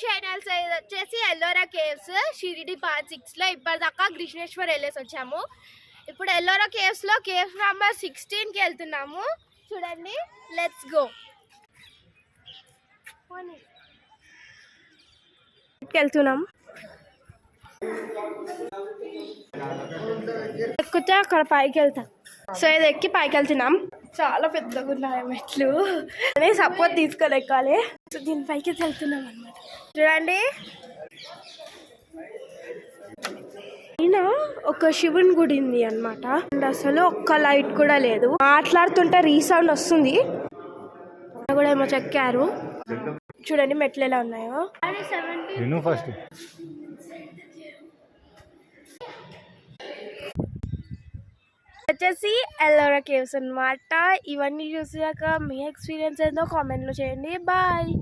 Channels వచ్చేసి Ellora caves Shirdi part 6లో ఇప్పటిదాకా కృష్ణేశ్వర్ వెళ్ళేసి వచ్చాము. ఇప్పుడు ఎల్లోరా కేవ్స్లో కేవ్ నెంబర్ 16కి వెళ్తున్నాము. చూడండి, లెట్స్ గో. వెళ్తున్నాం. ఎక్కితే అక్కడ పైకి వెళ్తాం. సో ఇది ఎక్కి పైకి వెళ్తున్నాం. చాలా పెద్దగా ఉన్నాయి మెట్లు. సపోర్ట్ తీసుకొని ఎక్కాలి. సో దీని పైకి వెళ్తున్నాం అనమాట. చూడండి, అయినా ఒక శివుని గుడి ఉంది అనమాట. అండ్ అసలు ఒక్క లైట్ కూడా లేదు. మాట్లాడుతుంటే రీసౌండ్ వస్తుంది. కూడా ఏమో చెక్కారు. చూడండి మెట్లు ఎలా ఉన్నాయో. వచ్చేసి ఎల్లోరా కేవ్స్ అనమాట. ఇవన్నీ చూసాక మీ ఎక్స్పీరియన్స్ ఏందో కామెంట్లో చేయండి. బాయ్.